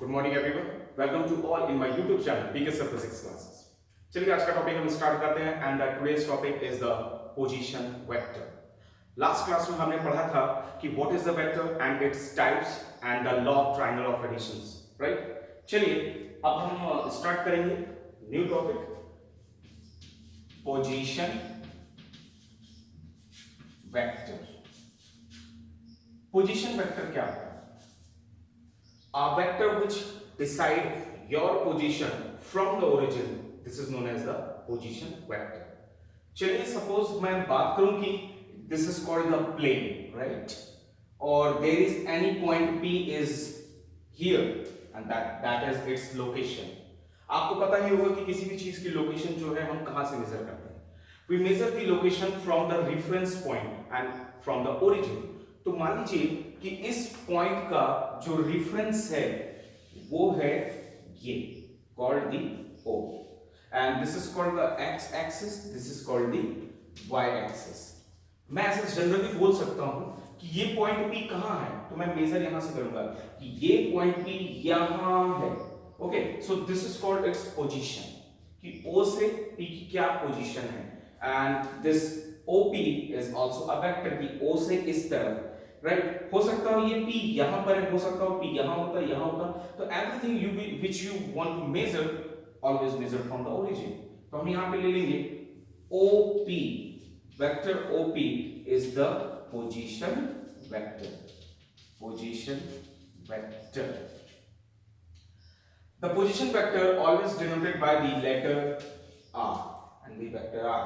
Good morning everyone, welcome to all in my YouTube channel PK sir physics classes. चलिए आज का topic हम start करते हैं and today's topic is the position vector. Last class में हमने पढ़ा था कि what is the vector and its types and the law of triangle of additions, right. चलिए अब हम स्टार्ट करेंगे new topic, position vector. Position vector क्या है? A vector which decide your position from the origin, this is known as the position vector. चलिए suppose मैं बात करूं कि this is called the plane, right? Or there is any point P is here and that is its location. आपको पता ही होगा कि किसी भी चीज की लोकेशन जो है हम कहां से मेजर करते हैं। We measure the location from the reference point and from the origin. तो मान लीजिए कि इस पॉइंट का जो रेफरेंस है वो है ये, called the O, and this is called the X axis, this is called the Y axis. मैं ऐसे जनरली बोल सकता हूं कि ये पॉइंट P कहां है, तो मैं मेजर यहां से करूंगा कि ये पॉइंट P यहां है। Okay, so this is called its position, कि O से P की क्या पोजीशन है। And this OP is also a vector, कि O से इस तरफ, राइट। हो सकता है ये P यहां पर है, हो सकता है P यहां होता है, यहां होता। तो everything you which you want to measure always measure from the origin. तो हम यहां पे ले लेंगे OP, vector OP is the position vector, position vector. The position vector always denoted by the letter R and the vector R।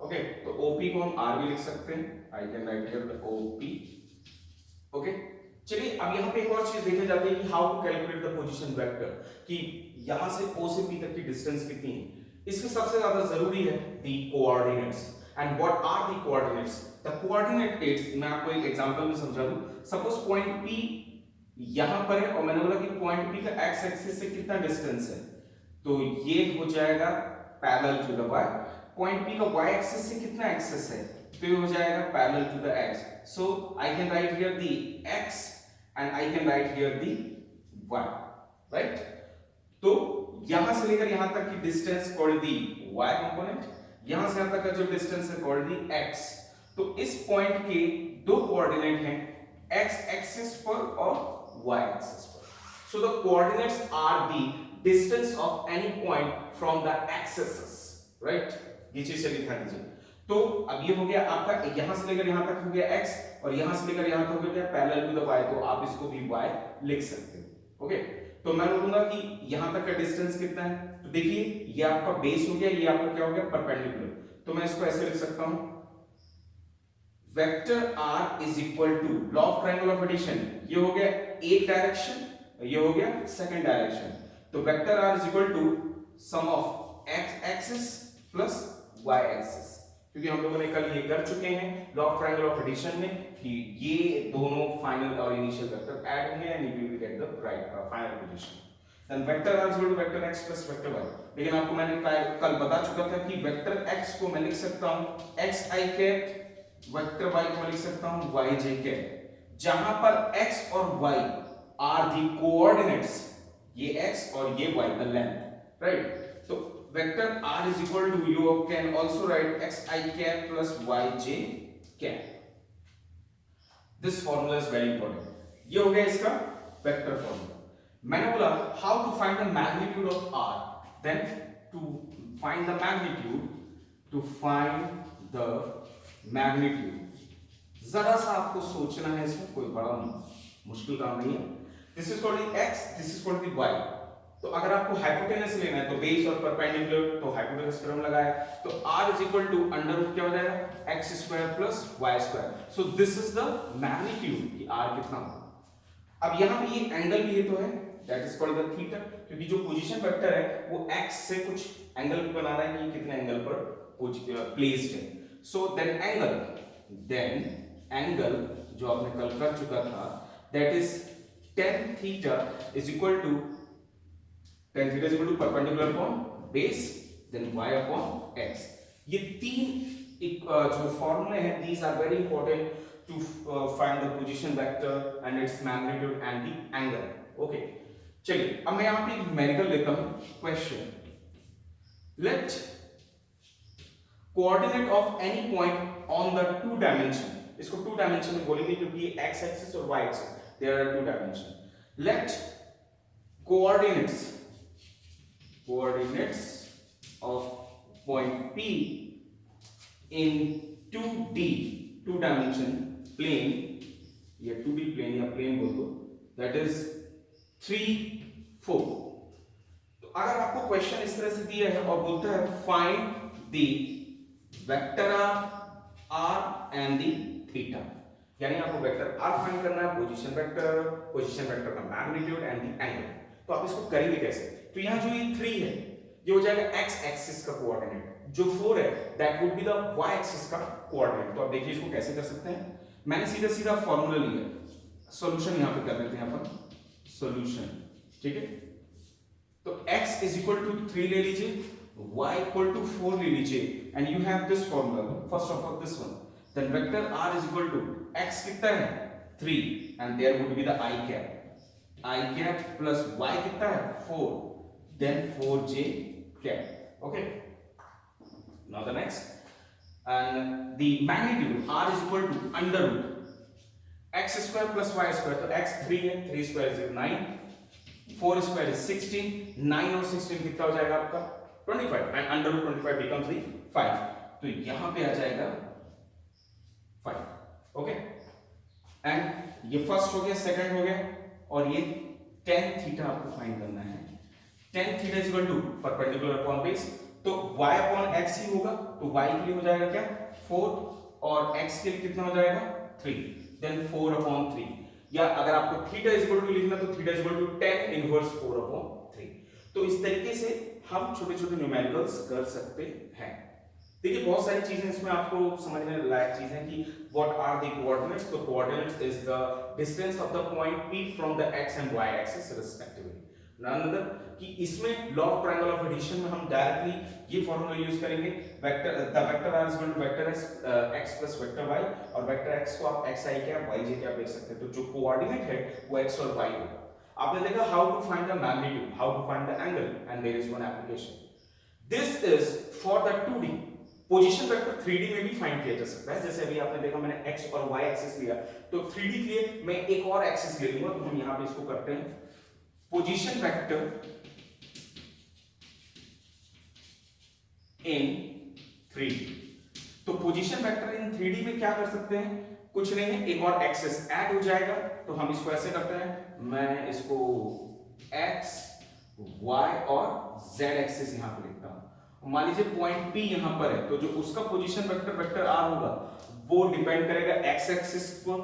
Okay, तो OP को हम R भी लिख सकते हैं, I can write here the OP। Okay, चलिए अब यहां पे एक और चीज देखी जाती है कि how to calculate the position vector, कि यहां से O से P तक की डिस्टेंस कितनी है। इसमें सबसे ज्यादा जरूरी है the coordinates. And what are the coordinates? The coordinate is, मैं आपको एक एग्जांपल में समझा दूं। सपोज पॉइंट P यहां पर है और मैंने बोला कि पॉइंट P का एक्स एक्सिस से कितना डिस्टेंस है, तो ये हो जाएगा parallel to the y। Point P का y एक्सिस से कितना एक्सिस है, तो ये हो जाएगा parallel to the x। So I can write here the x and I can write here the y, right? तो यहां से लेकर यहां तक की distance called the y component, यहां से यहां तक का जो डिस्टेंस है कॉल्ड दी x। तो इस पॉइंट के दो कोऑर्डिनेट हैं, x एक्सिस पर और y एक्सिस पर। So the coordinates are the distance of any point from the axes, right? ये चीज चलिए ध्यान दीजिए। तो अब ये हो गया आपका, यहां से लेकर यहां तक हो गया x और यहां से लेकर यहां तक हो गया पैरेलल टू द y, तो आप इसको भी y लिख सकते हो। ओके, तो मैं बोलूंगा कि यहां तक का डिस्टेंस कितना है, तो देखिए ये आपका बेस हो गया, ये आपका क्या हो गया, परपेंडिकुलर। तो मैं इसको ऐसे लिख सकता हूं, vector r is equal to law of triangle of addition, ये हो गया एक डायरेक्शन, ये हो गया सेकंड डायरेक्शन। तो vector r is equal to sum of x axis plus y axis, क्योंकि हम लोगों ने कल ये कर चुके हैं law of triangle of addition में कि ये दोनों फाइनल और इनिशियल वेक्टर ऐड होंगे and you will get the final position. Then vector r is equal to vector x plus vector y। लेकिन आपको मैंने कल बता चुका था कि वेक्टर x को मैं लिख सकता हूं xi कैप, वेक्टर y को मैं लिख सकता हूं yj कैप, जहां पर x और y आर द कोऑर्डिनेट्स, ये x और ये y द लेंथ, राइट। तो vector r is equal to, you can also write xi cap plus yj cap. This formula is very important. ये हो गया इसका वेक्टर फॉर्मूला। मैंने बोला how to find the magnitude of r, then to find the magnitude, जरा सा आपको सोचना है, इसमें कोई बड़ा मुश्किल काम नहीं है। This is called the x, this is called the y। तो अगर आपको हाइपोटेनस लेना है तो बेस और परपेंडिकुलर, तो हाइपोटेनस थ्योरम लगाया, तो r is equal to under root क्या हो जाएगा, x square plus y square. So this is the magnitude कि r कितना होगा। अब यहां पे ये एंगल भी तो है, that is called the theta, क्योंकि जो पोजीशन वेक्टर है वो x से कुछ एंगल बना रहा है कि कितने एंगल पर प्लेस्ड है। सो देन एंगल जो आपने कल कर चुका था, that is tan theta is equal to, tan theta is equal to perpendicular upon base then y upon x। ये तीन जो फॉर्मूले हैं, these are very important to find the position vector and its magnitude and the angle। okay, चलिए अब मैं यहां पे न्यूमेरिकल लेता हूं question, let coordinate of any point on the two dimension, इसको टू डायमेंशन में बोलेंगे क्योंकि एक्स एक्सिस और Y axis there are two dimension, let coordinates of point P in 2D two dimension plane, या 2D plane या plane बोल दो, that is 3 4। तो अगर आपको क्वेश्चन इस तरह से दिया है और बोलता है find the vector r and the theta, यानी आपको वेक्टर r फाइंड करना है, पोजीशन वेक्टर का मैग्नीट्यूड एंड द एंगल। तो आप इसको करेंगे कैसे? तो यहां जो ये 3 है ये हो जाएगा x एक्सिस का कोऑर्डिनेट, जो 4 है that would be the y axis का कोऑर्डिनेट। तो आप देखिए इसको कैसे कर सकते हैं, मैंने सीधा सीधा फार्मूला लिया, सॉल्यूशन यहां पे कर लेते हैं अपन, सॉल्यूशन, ठीक है। तो x इज इक्वल टू 3 ले लीजिए, y इक्वल टू 4 ले लीजिए, and you have this formula, first of all this one, then vector r is equal to x कितना है 3 and there would be the i cap plus y कितना है 4, then 4j cap, okay। Now the next, and the magnitude r is equal to under root x square plus y square, तो x 3 है, 3 square is 9, 4 square is 16, 9 और 16 कितना हो जाएगा आपका 25, and under root 25 becomes the 5, तो यहां पे आ जाएगा 5, okay। एंड ये फर्स्ट हो गया, सेकंड हो गया, और ये tan थीटा आपको फाइंड करना है। tan theta is equal to perpendicular upon base, तो y अपॉन x ही होगा, तो y के लिए हो जाएगा क्या 4 और x के लिए कितना हो जाएगा 3, देन 4 अपॉन 3, या अगर आपको थीटा इज इक्वल टू लिखना तो theta is equal to tan inverse 4 upon 3। तो इस तरीके से हम छोटे छोटे न्यूमेरिकल्स कर सकते हैं। देखिए बहुत सारी चीजें इसमें आपको समझने लायक चीजें कि व्हाट आर द कोऑर्डिनेट्स। तो coordinates is the distance of the point P from the x and y axis respectively. None other कि इसमें law of triangle of addition में हम डायरेक्टली ये फार्मूला यूज करेंगे, vector the vector r is equal to vector x plus vector y, और vector x को आप xi क्या yj क्या लिख सकते हैं। तो जो कोऑर्डिनेट है वो x और y होगा। आपने देखा how to find the magnitude, how to find the angle, and there is one application. This is for the 2D। Position vector 3D में भी फाइंड किया जा सकता है, जैसे अभी आपने देखा मैंने x और y एक्सिस लिया, तो 3D के लिए मैं एक और एक्सिस ले लूंगा, तो हम यहां पे इसको करते हैं पोजीशन वेक्टर इन 3D। तो पोजीशन वेक्टर इन 3D में क्या कर सकते हैं, कुछ नहीं है, एक और एक्सिस ऐड हो जाएगा। तो हम इसको ऐसे करते हैं, मैं इसको x y और z एक्सिस यहां पे लिखता हूं। मान लीजिए पॉइंट P यहां पर है, तो जो उसका पोजीशन वेक्टर वेक्टर r होगा वो डिपेंड करेगा x एक्सिस पर,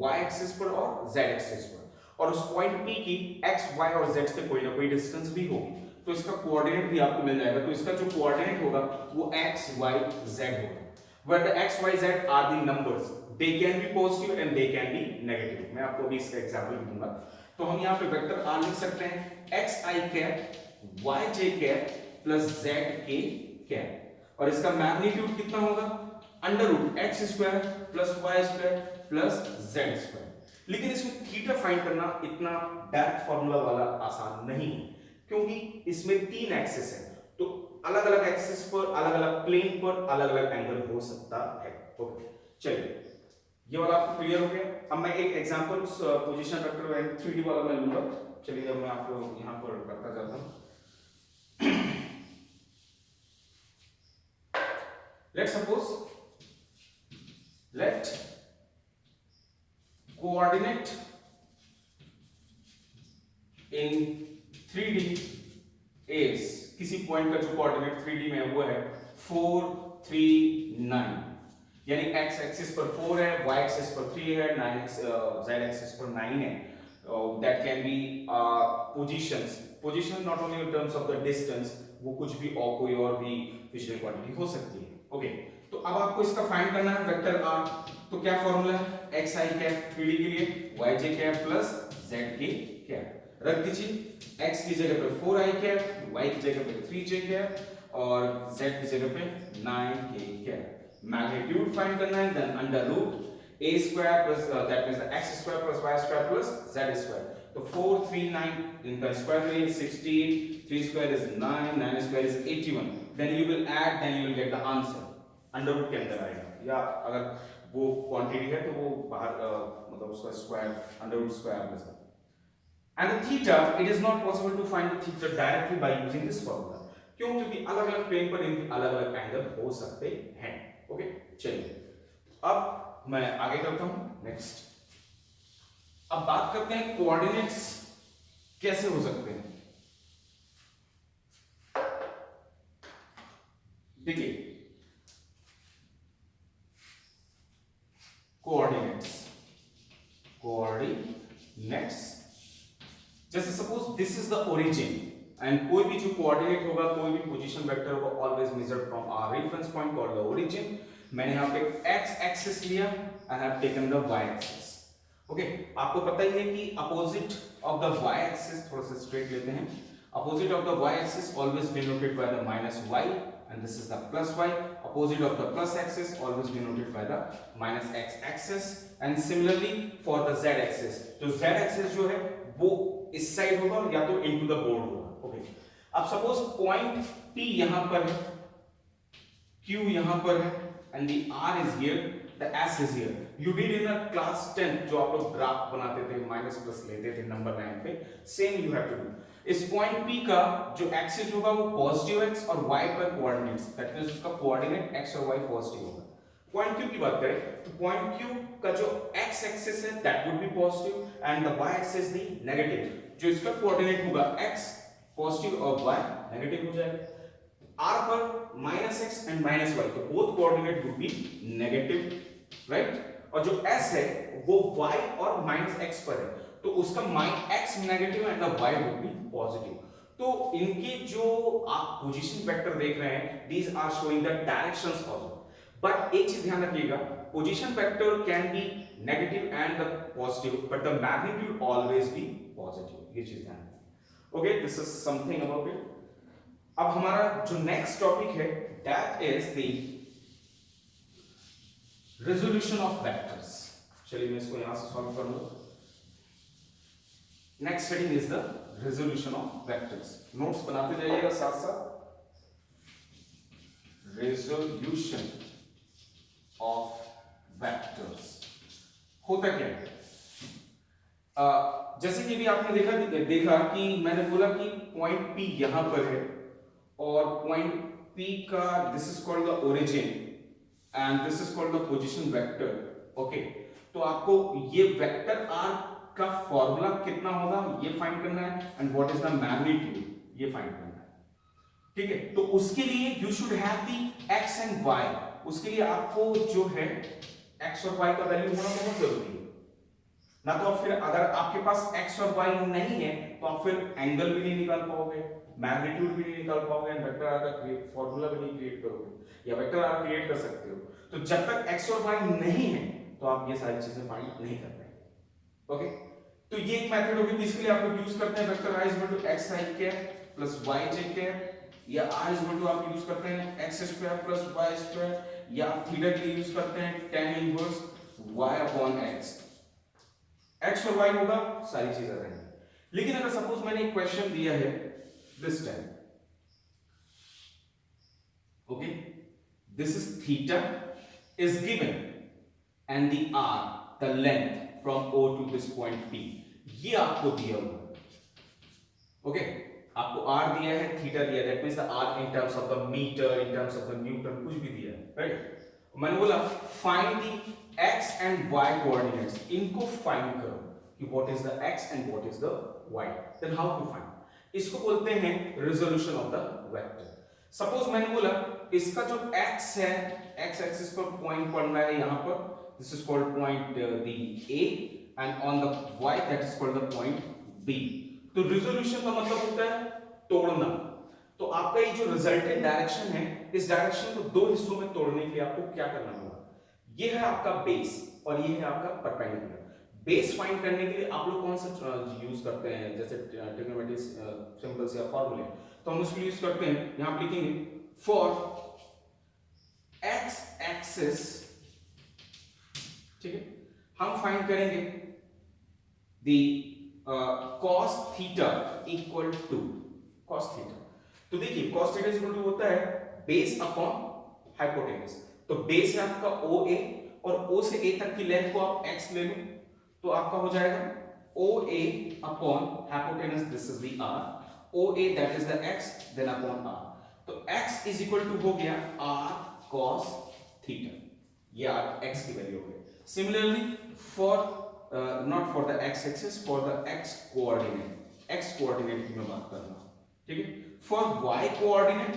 y एक्सिस पर और z एक्सिस पर, और उस पॉइंट P की x y और z से कोई ना कोई डिस्टेंस भी होगी, तो इसका कोऑर्डिनेट भी आपको मिल जाएगा। तो इसका जो कोऑर्डिनेट होगा वो x y z होगा, where the x y z are the numbers, they can be positive and they can be negative। मैं आपको अभी इसका एग्जांपल दूंगा। तो हम यहाँ पे वेक्टर r लिख सकते हैं x i cap y j cap plus z k cap, और इसका मैग्नीट्यूड कितना होगा under root x square plus y square plus z square. लेकिन इसमें थीटा फाइंड करना इतना डायरेक्ट फार्मूला वाला आसान नहीं है, क्योंकि इसमें 3 एक्सिस है, तो अलग अलग एक्सिस पर अलग अलग प्लेन पर अलग अलग एंगल हो सकता है। ओके चलिए ये वाला आपको क्लियर हो गया। अब मैं एक एग्जांपल पोजीशन वेक्टर 3D वाला मैं लूंगा। चलिए अब मैं आपको यहां पर करता जाता हूं। Let's suppose let coordinate in 3D is, किसी पॉइंट का जो कोऑर्डिनेट 3D में है वो है 4 3 9, यानी x एक्सिस पर 4 है, y एक्सिस पर 3 है, z एक्सिस पर 9 है। that can be position not only in terms of the distance, वो कुछ भी और कोई और भी फिजिकल क्वांटिटी हो सकती है। ओके तो अब आपको इसका फाइंड करना है वेक्टर r। तो क्या फॉर्मूला है, x i कैप 3D के लिए y j cap plus z k cap. रख दीजिए, x की जगह पे 4i कैप, y की जगह पे 3j कैप और z की जगह पे 9k कैप। मैग्नीट्यूड फाइंड करना है, then under root a square plus that means the x square plus y square plus z square. तो 4 3 9 इनका स्क्वायर है 16, 3 square is 9, 9 square is 81. Then you will add, then you will get the answer. Under root के अंदर आएगा, या अगर वो quantity है तो वो बाहर मतलब उसका स्क्वायर अंडर रूट स्क्वायर में से. And the theta, it is not possible to find the theta directly by using this formula. क्यों? क्योंकि अलग अलग प्लेन पर इनके अलग अलग एंगल हो सकते हैं. ओके, चलिए अब मैं आगे करता हूं. नेक्स्ट अब बात करते हैं कोऑर्डिनेट्स कैसे हो सकते हैं. देखिए कोऑर्डिनेट्स जैसे suppose this is the origin and कोई भी जो कोऑर्डिनेट होगा, कोई भी पोजीशन वेक्टर होगा, always measured from our reference point called the origin. मैंने यहां पे x एक्सिस लिया, I have taken the y axis. Okay, आपको पता ही है कि opposite of the y axis, थोड़ा सा स्ट्रेट लेते हैं, opposite of the y axis always denoted by the minus y and this is the plus y. Opposite of the plus axis always denoted by the minus x axis. And similarly for the z axis, तो z axis जो है वो इस side होगा या तो into the board होगा. Okay, अब सपोज पॉइंट P यहां पर है, Q यहां पर है, and the R is here, the S is here. You did in a class 10 जो आप लोग ग्राफ बनाते थे, माइनस प्लस लेते थे नंबर लाइन पे, same you have to do. इस पॉइंट P का जो एक्सिस होगा वो पॉजिटिव x और y पर कोऑर्डिनेट्स, दैट मींस उसका कोऑर्डिनेट x और y पॉजिटिव होगा. पॉइंट Q की बात करें तो पॉइंट Q का जो x एक्सिस है that would be positive and the y axis the negative. जो इसका कोऑर्डिनेट होगा x पॉजिटिव और y नेगेटिव हो जाएगा. R पर -x एंड -y, तो both coordinate would be negative, right. और जो S है वो y और -x पर है, तो उसका x negative and the y would be positive. तो इनके जो आप पोजीशन वेक्टर देख रहे हैं, these are showing the directions also. But एक चीज ध्यान रखिएगा, position vector can be negative and the positive, but the magnitude always be positive. ये चीज ध्यान रखिए. Okay, this is something about it. अब हमारा जो नेक्स्ट टॉपिक है that is the resolution of vectors. चलिए मैं इसको यहां से सॉल्व कर लूं. Next heading is the resolution of vectors. Notes बनाते जाइएगा साथ साथ. रेजोल्यूशन ऑफ वेक्टर्स होता क्या है? जैसे कि भी आपने देखा कि मैंने बोला कि पॉइंट P यहां पर है और पॉइंट P का this is called the origin and this is called the position vector. Okay, तो आपको ये वेक्टर R का फॉर्मूला कितना होगा ये फाइंड करना है and what is the magnitude ये फाइंड करना है. ठीक है, तो उसके लिए you should have the x and y. उसके लिए आपको जो है x और y का वैल्यू होना बहुत जरूरी है. ना तो फिर अगर आपके पास x और y नहीं है तो आप फिर एंगल भी नहीं निकाल पाओगे, मैग्नीट्यूड भी नहीं निकाल पाओगे एंड वेक्टर आर का फॉर्मूला भी नहीं क्रिएट करोगे. या वेक्टर आर क्रिएट कर सकते हो, तो जब तक x और y नहीं है तो आप ये सारी चीजें फाइंड नहीं कर पाएंगे. ओके, तो ये एक मेथड होगी जिसके लिए आप लोग यूज करते हैं vector i = xi plus yj, या r = आप यूज करते हैं x² प्लस y², या थीटा के लिए यूज करते हैं tan इनवर्स y/x. x और y होगा, सारी चीजें रहेंगी. लेकिन अगर सपोज मैंने एक क्वेश्चन दिया है this time, okay, this is theta is given and the r, the length from O to this point P, ये आपको दिया हुआ. ओके, आपको r दिया है, थीटा दिया है, that means the r in terms of the meter, in terms of the newton, कुछ भी दिया है, राइट. मैंने बोला find the x and y coordinates. इनको फाइंड करो कि what is the x and what is the y. Then how to find, इसको बोलते हैं resolution of the vector. Suppose मैंने बोला इसका जो x है, x एक्सिस पर पॉइंट पड़ना है यहां पर, this is called point the A, and on the y that is called the point B. तो रेजोल्यूशन का मतलब होता है तोड़ना. तो आपका ये जो रिजल्टेंट डायरेक्शन है, इस डायरेक्शन को दो हिस्सों में तोड़ने के लिए आपको क्या करना होगा? ये है आपका बेस और ये है आपका परपेंडिकुलर. बेस फाइंड करने के लिए आप लोग कौन सा यूज करते हैं? जैसे ट्रिग्नोमेट्री सिंबल्स या फॉर्मूले, तो हम उसको यूज करते हैं. यहां आप लिखेंगे फॉर x एक्सिस ठीक है, हम फाइंड करेंगे the cos theta equal to cos theta. तो देखिए cos थीटा इक्वल टू होता है बेस अपॉन हाइपोटेनस। तो बेस है आपका OA और O से A तक की लेंथ को आप x ले लो तो आपका हो जाएगा OA upon hypotenuse, this is the R, OA that is the x then upon R। तो x इज इक्वल टू हो गया R cos थीटा, ये x की वैल्यू हो गई। Similarly for not for the x axis, for the x coordinate की मैं बात कर रहा हूं, ठीक है। फॉर y कोऑर्डिनेट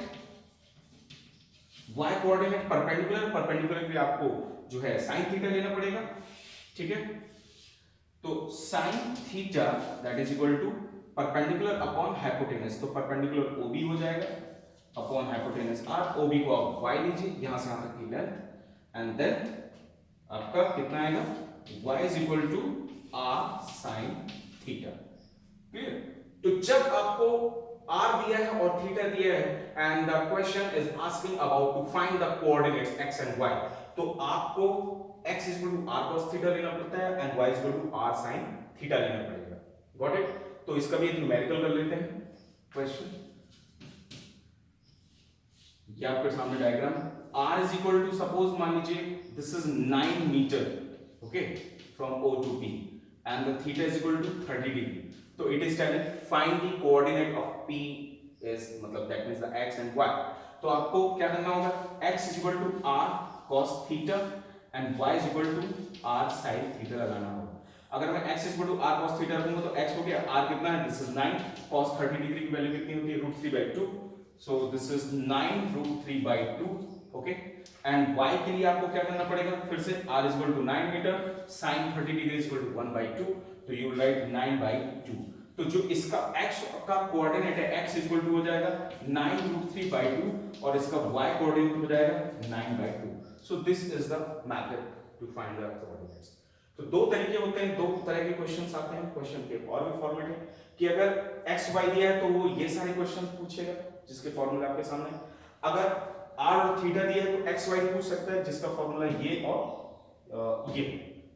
परपेंडिकुलर भी आपको जो है sin थीटा लेना पड़ेगा, ठीक है। तो sin theta that is equal to perpendicular upon hypotenuse, तो परपेंडिकुलर OB हो जाएगा अपॉन हाइपोटेनस R। OB को आप y लीजिए, यहां से यहां तक की लेंथ, एंड देन आपका कितना आएगा y is equal to R sin theta. Clear? तो जब आपको r दिया है और थीटा दिया है and the question is asking about to find the coordinates x and y, तो आपको x is equal to r cos theta लेना पड़ता है and y is equal to r sin theta लेना पड़ेगा। Got it? तो इसका भी एक न्यूमेरिकल कर लेते हैं क्वेश्चन। ये आपके सामने diagram, r is equal to suppose मान लीजिए this is 9 metre, okay, from O to P and the theta is equal to 30 degree. So it is telling find the coordinate of P is मतलब that means the x and y. तो आपको क्या करना होगा, x is equal to r cos theta and y is equal to r sin theta लगाना होगा। अगर मैं x is equal to r cos theta रखूंगा तो x हो गया r कितना है, this is 9, cos 30 डिग्री की वैल्यू कितनी होती है, √3/2, so this is 9 √3/2, okay. And y के लिए आपको क्या करना पड़ेगा, फिर से r is equal to 9 metre, sin 30 degree is equal to 1/2, तो you will write 9/2। तो जो इसका x का कोऑर्डिनेट है x is equal to हो जाएगा 9 √3/2 और इसका y कोऑर्डिनेट हो जाएगा 9/2। so this is the method to find the coordinates। तो दो तरीके होते हैं, दो तरह के क्वेश्चंस आते हैं। क्वेश्चन के और भी फॉर्मेट है कि अगर x y दिया है तो वो ये सारे क्वेश्चंस पूछेगा जिसके फॉर्मूला आपके सामने, अगर r और थीटा दिया है तो x y पूछ सकता है जिसका फॉर्मूला ये और ये।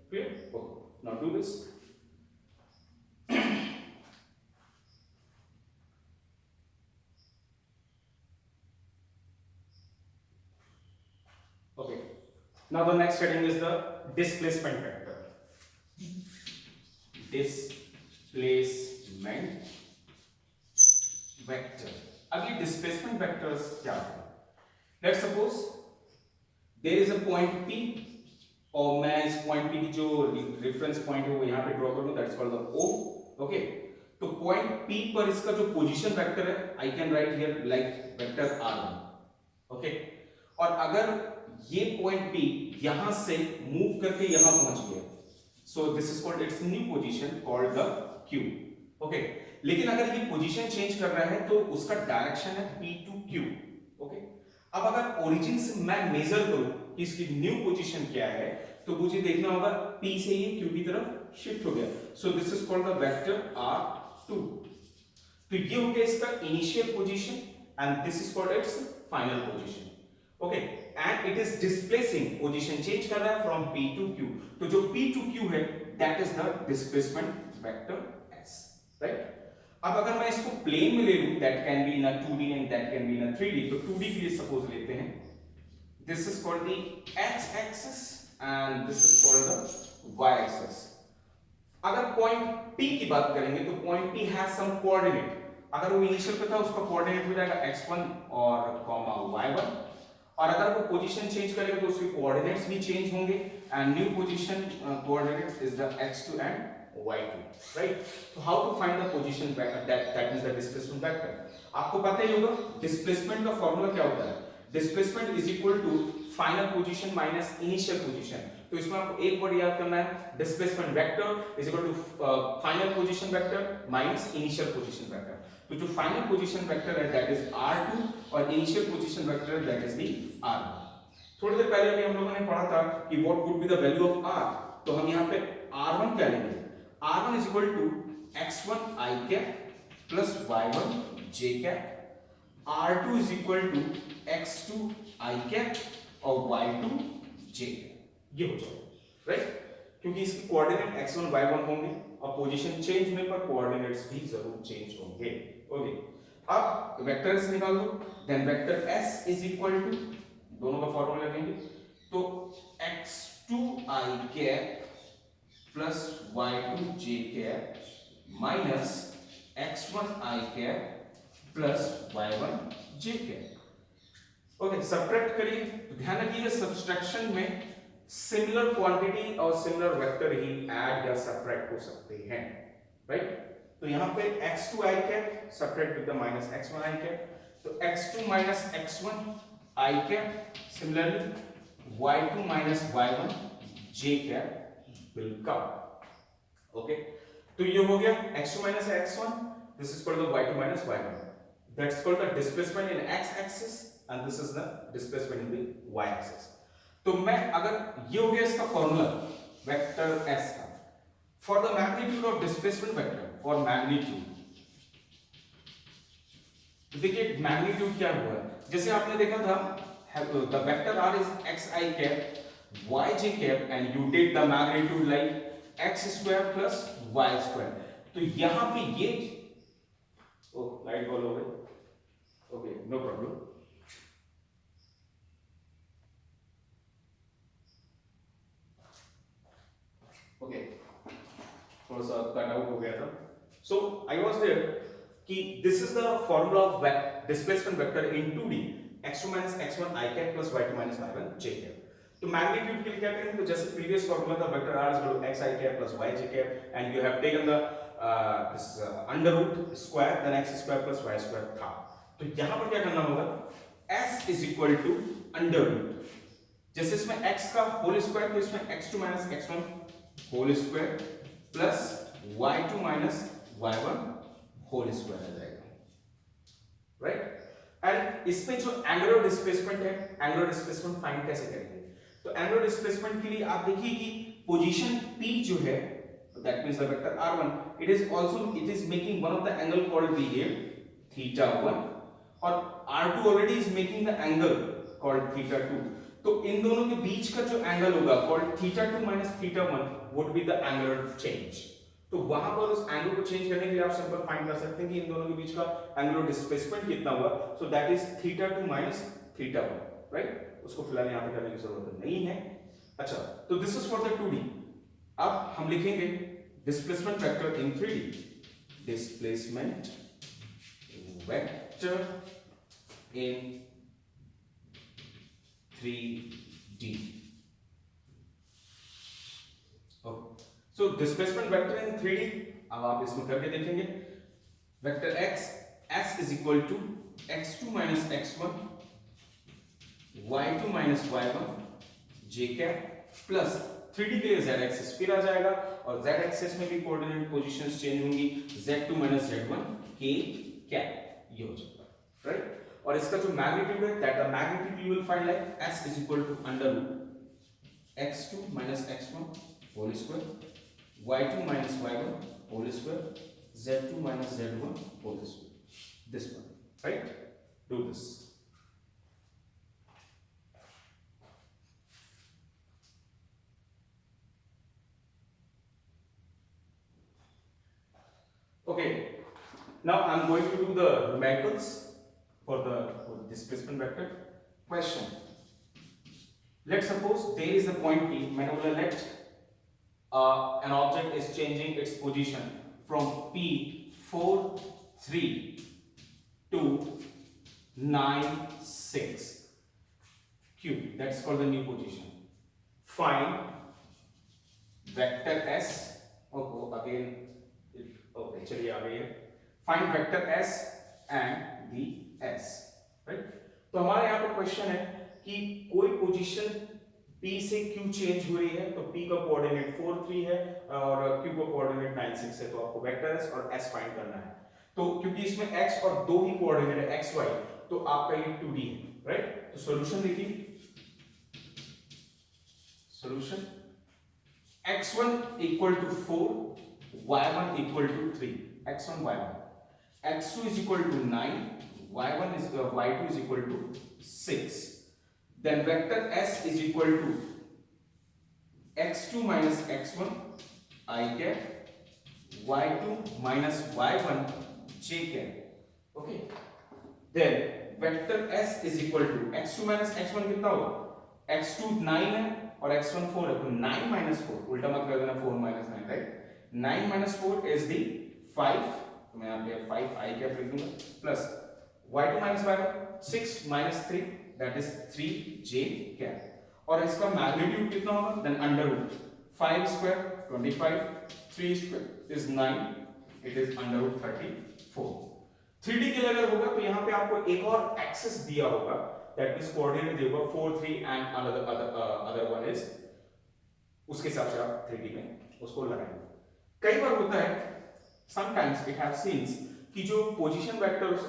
Clear? Okay, now do this. Okay, now the next heading is the displacement vector। displacement vector। अब ये displacement vectors क्या होते हैं? Let's suppose there is a point P और मैं इस point P की जो reference point है वो यहाँ पे draw करूँ, that's called the O, okay। तो point P पर इसका जो position vector है I can write here like vector R1, okay। और अगर ये पॉइंट P यहां से मूव करके यहां पहुंच गया, सो this is called its new position called the Q, okay. लेकिन अगर ये पोजीशन चेंज कर रहा है तो उसका डायरेक्शन है P to Q, ओके। अब अगर ओरिजिन से मैं मेजर करूं कि इसकी न्यू पोजीशन क्या है तो मुझे देखना होगा P से ये Q की तरफ शिफ्ट हो गया, सो this is called the vector R2। तो ये हो गया इसका initial position and this is called its final position, okay. And it is displacing, position change कर रहा है फ्रॉम P to Q, तो जो P to Q है that is the displacement vector S, right. अब अगर मैं इसको प्लेन में ले लूं, that can be in 2D and that can be in 3D, तो 2D के लिए सपोज लेते हैं, this is called the X axis and this is called the Y axis. अगर पॉइंट P की बात करेंगे तो point P has some coordinate, अगर वो इनिशियल पे था उसका कोऑर्डिनेट हो जाएगा x1 और y1, और अगर वो पोजीशन चेंज करेगा तो उसके कोऑर्डिनेट्स भी चेंज होंगे and new position coordinates is the x2 and y2, right. तो how to find the position vector, that means the displacement vector. आपको पता ही होगा डिस्प्लेसमेंट का फार्मूला क्या होता है, displacement is equal to final position minus initial position. तो इसमें आपको एक वर्ड याद करना है, displacement vector is equal to final position vector minus initial position vector. तो जो फाइनल पोजीशन वेक्टर है दैट इज R2 और इनिशियल पोजीशन वेक्टर है दैट इज दी R1। थोड़ी देर पहले अभी हम लोगों ने पढ़ा था कि what would be the value of R, तो हम यहाँ पे R1 क्या लेंगे, R1 is equal to x1 i cap plus y1 j cap, R2 is equal to x2 i cap और y2 j कैप, ये हो जाएगा। राइट, क्योंकि इसकी कोऑर्डिनेट x1 y1 होंगे और पोजीशन चेंज होने पर कोऑर्डिनेट्स भी जरूर चेंज होंगे। ओके, अब वेक्टर s निकाल दो, then vector s is equal to, दोनों का फॉर्मूला लगेंगे, तो x2i cap plus y2j cap minus x1i cap plus y1j cap. Okay, subtract करिए, तो ध्यान रखिए सब्ट्रैक्शन में सिमिलर क्वांटिटी और सिमिलर वेक्टर ही ऐड या सब्ट्रैक्ट हो सकते हैं, राइट। तो यहां पे x2i cap subtract with the minus x1i cap, तो x2 minus x1i cap, similarly y2 minus y1j cap will come. Okay, तो ये हो गया x2 minus x1, this is called the y2 minus y1, that's called the displacement in x axis and this is the displacement in the y axis. तो मैं अगर ये हो गया इसका फॉर्मूला वेक्टर s का, for the magnitude of displacement vector, for magnitude, तो देखिए मैग्नीट्यूड क्या हुआ, जैसे आपने देखा था the vector r is xi cap yj cap and you take the magnitude like x square plus y square, तो यहां पे ये, ओ लाइट बॉल हो गई, ओके नो प्रॉब्लम। ओके, थोड़ा सा कट आउट हो गया था। सो आई वाज देयर कि this is the formula of displacement vector in 2D, x2 minus x1 i cap plus y2 minus y1 j cap। तो magnitude के लिए क्या करेंगे, तो जैसे प्रीवियस फॉर्मूला था vector r is equal to x i cap plus y j cap and you have taken the this under root square then x square plus y square था, तो यहां पर क्या करना होगा, s is equal to under root, जैसे इसमें x का होल स्क्वायर तो इसमें x2 minus x1 whole square plus y2 minus y1 whole square आ जाएगा, राइट। एंड इसमें जो एंगुलर डिस्प्लेसमेंट है, एंगुलर डिस्प्लेसमेंट फाइंड कैसे करेंगे, तो एंगुलर डिस्प्लेसमेंट के लिए आप देखिए कि पोजीशन p जो है, that means the vector r1, it is making one of the angle called θ1 और r2 already is making the angle called θ2, तो इन दोनों के बीच का जो एंगल होगा called θ2 minus θ1 would be the angular change। तो वहां पर उस एंगल को चेंज करने के लिए आप सिंपल फाइंड कर सकते हैं कि इन दोनों के बीच का एंगुलर डिस्प्लेसमेंट कितना हुआ, so that is θ2 minus θ1, right. उसको फिलहाल यहां पे करने की जरूरत नहीं है। अच्छा, तो this is for the 2D। अब हम लिखेंगे displacement vector in 3D, displacement vector in 3D। So displacement vector in 3D, अब आप इसमें करके देखेंगे, vector x s is equal to x2 minus x1 y2 minus y1 j cap plus 3D के लिए z एक्सिस फिर आ जाएगा और z एक्सिस में भी कोऑर्डिनेट पोजीशंस चेंज होंगी, z2 minus z1 k cap, ये हो जाएगा, राइट। और इसका जो मैग्नीट्यूड है, that the magnitude you will find like s is equal to under root x2 minus x1 whole square y2 minus y1 whole square z2 minus z1 whole square, this one, right? Do this. Okay, now I'm going to do the numericals for the displacement vector. Question, let's suppose there is a point P, मैंने बोला let an object is changing its position from P4 3 to 9 6 Q, that's called the new position. Find vector s, again okay चलिए आ गई है, find vector s and the s, right। तो हमारे यहाँ पर question है कि कोई पोजीशन P से Q चेंज हो रही है, तो P का कोऑर्डिनेट 4 3 है और Q का कोऑर्डिनेट 9 6 है, तो आपको वेक्टर s और s फाइंड करना है। तो क्योंकि इसमें x और दो ही कोऑर्डिनेट है x y, तो आपका ये 2D है, राइट। तो सॉल्यूशन देखिए, solution x1 equal to 4 y1 equal to 3, x1 y1, x2 is equal to 9 y1 is y2 is equal to 6, then vector s is equal to x2 minus x1 I cap, y2 minus y1 j cap. Okay, then vector s is equal to x2 minus x1 कितना होगा, x2 9 है और x1 4 है, तो 9 minus 4, उल्टा मत कर देना 4 minus 9, right. 9 minus 4 is the 5, तो मैं यहाँ पे 5 I cap लिख दूंगा, plus y2 minus y1 6 minus 3 that is 3 j cap. और इसका मैग्नीट्यूड कितना होगा, then under root 5 square 25, 3 square is 9, it is under root 34. 3D के लिए अगर होगा तो यहाँ पे आपको एक और एक्सिस दिया होगा, दैट मींस कोऑर्डिनेट दिया होगा 4 3 एंड अदर वन इज, उसके हिसाब से आप 3D में उसको लगाएंगे. कई बार होता है, समटाइम्स इट हैव सीन्स कि जो पोजीशन वेक्टर्स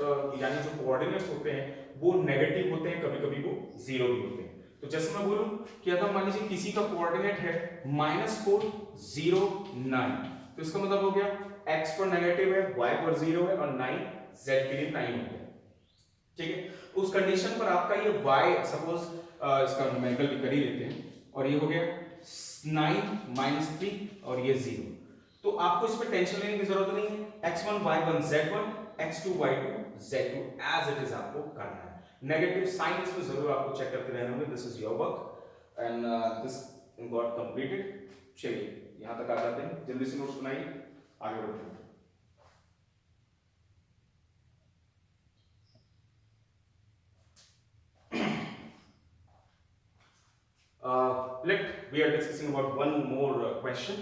यानी जो कोऑर्डिनेट्स होते हैं वो नेगेटिव होते हैं, कभी-कभी वो जीरो भी होते हैं. तो जैसे मैं बोलूं कि अगर मान लीजिए किसी का कोऑर्डिनेट है -4 0 9, तो इसका मतलब हो गया x पर नेगेटिव है, y पर 0 है और 9 z के लिए 9 हो गया. ठीक है, उस कंडीशन पर आपका ये y सपोज इसका न्यूमेरिकल भी कर ही लेते हैं, और ये हो गया 9 -3 और ये 0. तो आपको इस पे टेंशन लेने की जरूरत नहीं है. x1 y1 z1 x2 y2 z2 as it is आपको करना है. नेगेटिव साइन इसमें जरूर आपको चेक करते रहना होगा. This is your work and this got completed. चलिए यहां तक आ जाते हैं, जल्दी से नोट्स बनाइए, आगे बढ़ते हैं. We are discussing about one more question.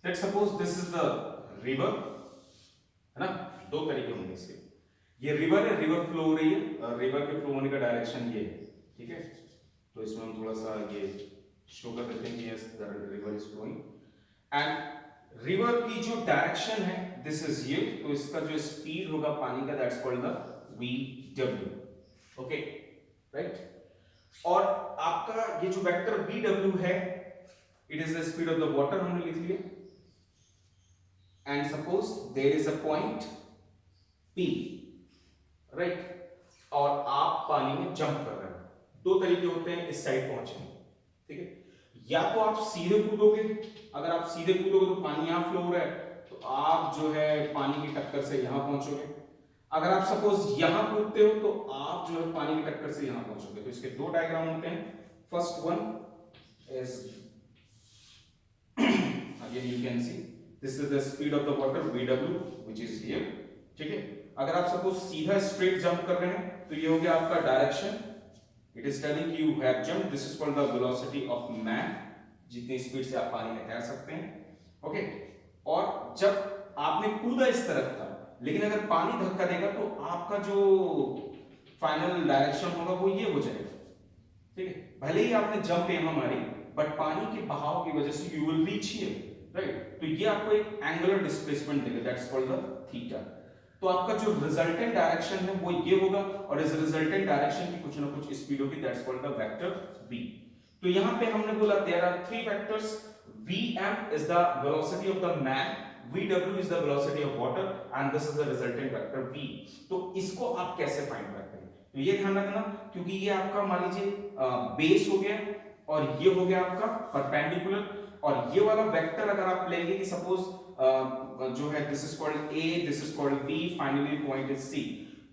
Let's suppose this is the river, है ना. दो तरीके होंगे इसके. ये रिवर है, रिवर फ्लो हो रही है, रिवर के फ्लो होने का डायरेक्शन ये है. ठीक है, तो इसमें हम थोड़ा सा ये शो कर देते हैं कि yes the river is flowing, and river की जो डायरेक्शन है दिस इज ये. तो इसका जो स्पीड होगा पानी का, that's called the vw. Okay, right. और आपका ये जो वेक्टर vw है, it is the speed of the water, हमने लिख लिया. And suppose there is a point P, right, और आप पानी में जंप कर रहे हो. दो तरीके होते हैं इस साइड पहुंचने. ठीक है, या तो आप सीधे कूदोगे. अगर आप सीधे कूदोगे तो पानी यहां फ्लो हो रहा है, तो आप जो है पानी की टक्कर से यहां पहुंचोगे. अगर आप सपोज यहां कूदते हो तो आप जो है पानी की टक्कर से यहां पहुंचोगे. तो इसके दो डायग्राम होते हैं. First one is again you can see this is the speed of the water vw which is here. ठीक है, अगर आप सपोज सीधा स्ट्रेट जंप कर रहे हैं तो ये हो गया आपका direction. It is telling you have jump. This is called the velocity of man, जितनी स्पीड से आप पानी में तैर सकते हैं. ओके, और जब आपने कूदा इस तरफ था, लेकिन अगर पानी धक्का देगा तो आपका जो फाइनल डायरेक्शन होगा वो ये हो जाएगा. ठीक है, भले ही आपने जंप यहां मारी, बट पानी के बहाव की वजह से you will reach here, right. तो ये आपको एक एंगुलर डिस्प्लेसमेंट देगा, दैट्स कॉल्ड द थीटा. तो आपका जो रिजल्टेंट डायरेक्शन है वो ये होगा, और इस रिजल्टेंट डायरेक्शन की कुछ ना कुछ स्पीड होगी, that's called the vector v. तो यहां पे हमने बोला there are three vectors. vm is the velocity of the man, vw is the velocity of water, and this is the resultant vector v. तो इसको आप कैसे फाइंड करते हैं, तो ये ध्यान रखना, क्योंकि ये आपका मान लीजिए बेस हो गया और ये हो गया आपका परपेंडिकुलर. और ये वाला वेक्टर अगर आप लेंगे कि सपोज जो है this is called a, this is called b, finally point is c.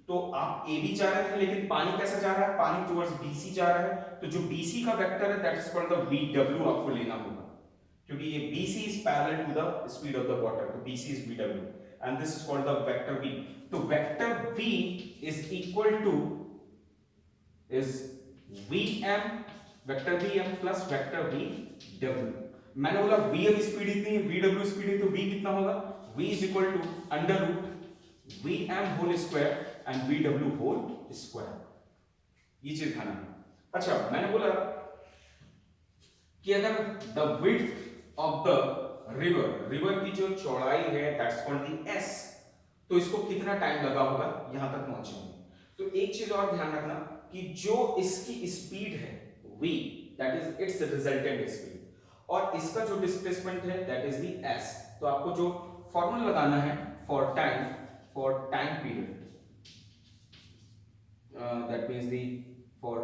तो आप a भी जा रहे थे, लेकिन पानी कैसा जा रहा है, पानी टुवर्ड्स bc जा रहा है. तो जो bc का वेक्टर है that is called the vw आपको लेना होगा, क्योंकि ये bc is parallel to the speed of the water. तो bc is vw and this is called the vector v. तो vector v is equal to is vm, vector vm plus vector vw. मैंने बोला vm speed इतनी है, vw speed है, तो v कितना होगा, v is equal to under root vm whole square and vw whole square. ये चीज ध्यान रखना. अच्छा, मैंने बोला कि अगर the width of the river की जो चौड़ाई है दैट्स कॉल्ड द s, तो इसको कितना टाइम लगा होगा यहां तक पहुंचने में. तो एक चीज और ध्यान रखना कि जो इसकी स्पीड है v, that is it's resultant speed, और इसका जो डिस्प्लेसमेंट है दैट इज द s. तो आपको जो फॉर्मूला लगाना है for time period, that means the for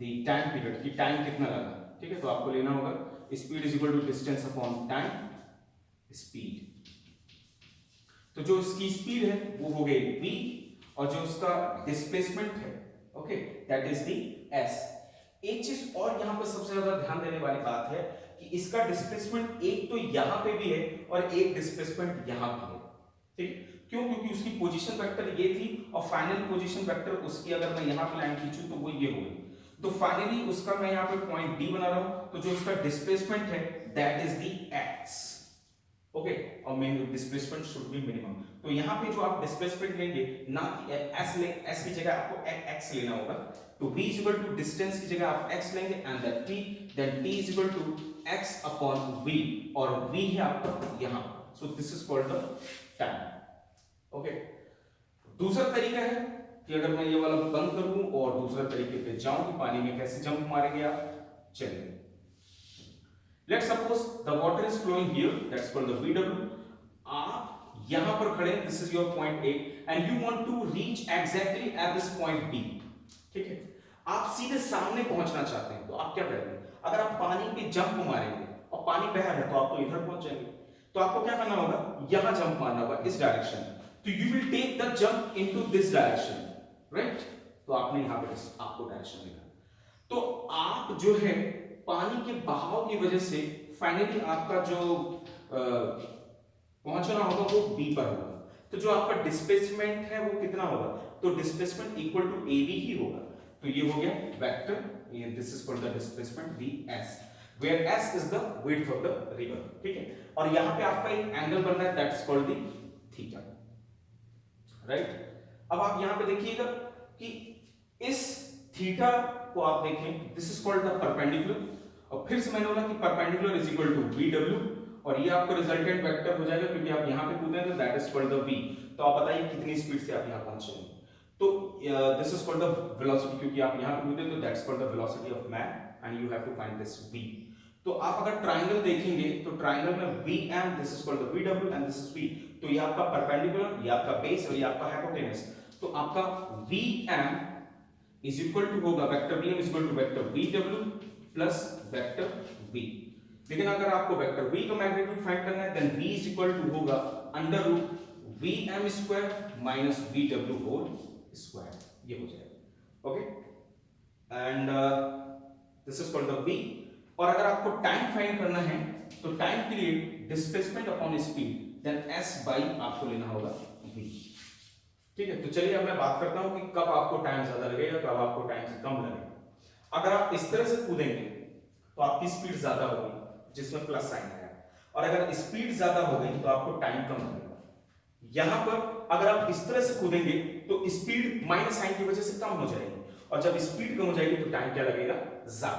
the time period की टाइम कितना लगा, ठीक है, तो आपको लेना होगा speed is equal to distance upon time speed. तो जो इसकी स्पीड है वो हो गई v और जो उसका डिस्प्लेसमेंट है okay that is the s। एक चीज और यहां पर सबसे ज्यादा ध्यान देने वाली बात है कि इसका डिस्प्लेसमेंट एक तो यहां पे भी है और एक डिस्प्लेसमेंट यहां भी है, ठीक। क्यों? क्योंकि उसकी पोजीशन वेक्टर ये थी और फाइनल पोजीशन वेक्टर उसकी अगर मैं यहां पे लाइन खींचूं तो वो ये होगी। तो फाइनली उसका मैं यहां पे पॉइंट डी बना रहा हूं, तो जो उसका डिस्प्लेसमेंट है that is the x okay और main displacement should be minimum. तो यहां पे जो आप डिस्प्लेसमेंट लेंगे ना कि s की जगह आपको x लेना होगा, तो v is equal to distance की जगह आप x लेंगे and that t, then t is equal to x upon v और v है आपका यहां। So this is called the time okay. दूसरा तरीका है कि अगर मैं ये वाला बंद कर दूं और दूसरा तरीके पे जाऊं कि पानी में कैसे जंप मारेंगे आप, चलिए। Let's suppose the water is flowing here, that's called the VW. आप यहां पर खड़े, this is your point A and you want to reach exactly at this point B, ठीक है। आप सीधे सामने पहुंचना चाहते हैं तो आप क्या करेंगे? अगर आप पानी पे जंप मारेंगे और पानी बह रहा है तो आप तो इधर पहुंच जाएंगे, तो आपको क्या करना होगा? यहां जंप मारना होगा इस डायरेक्शन में, तो you will take the jump into this direction, right? तो आपने यहां पे आपको डायरेक्शन लेना, तो आप जो है पानी के बहाव की वजह से फाइनली आपका जो पहुंचना होगा वो बी पर होगा। तो जो आपका डिस्प्लेसमेंट है वो कितना होगा? तो displacement equal to A B ही होगा। तो ये हो गया वेक्टर, ये this is called the displacement V S, where S is the width of the river, ठीक है। और यहां पे आपका एक एंगल बन रहा है that's called the theta, right. अब आप यहां पे देखिएगा कि इस थीटा को आप देखें, this is called the perpendicular, और फिर से मैंने बोला कि perpendicular is equal to VW और ये आपका रिजल्टेंट वेक्टर हो जाएगा क्योंकि आप यहां पे कूदे तो that is called the V। तो आप बताइए कितनी स्पीड से आप यहां पहुंचेंगे? तो this is called the velocity, क्योंकि आप यहां पे कूदे तो that's called the velocity of man and you have to find this V। तो आप अगर ट्रायंगल देखेंगे तो ट्रायंगल में VM, this is called the VW and this is V। तो ये आपका परपेंडिकुलर, ये आपका बेस और ये आपका हाइपोटेनस। तो आपका VM इज इक्वल टू होगा vector VM is equal to vector VW plus vector V। लेकिन अगर आपको वेक्टर V का मैग्नीट्यूड फाइंड करना है then V is equal to होगा under root VM square minus VW whole square, ये हो जाएगा okay and this is called the V। और अगर आपको टाइम फाइंड करना है तो टाइम के लिए displacement upon speed then S by आपको लेना होगा V, ठीक है। तो चलिए अब मैं बात करता हूं कि कब आपको टाइम ज्यादा लगेगा, कब आपको टाइम से कम लगेगा। अगर आप इस तरह से कूदेंगे तो आपकी स्पीड ज्यादा होगी जिसमें प्लस साइन है, और अगर स्पीड ज्यादा हो गई तो आपको टाइम कम लगेगा। यहां पर अगर आप इस तरह से कूदेंगे तो स्पीड माइनस साइन की वजह से कम हो जाएगी, और जब स्पीड कम हो जाएगी तो टाइम क्या लगेगा? ज्यादा।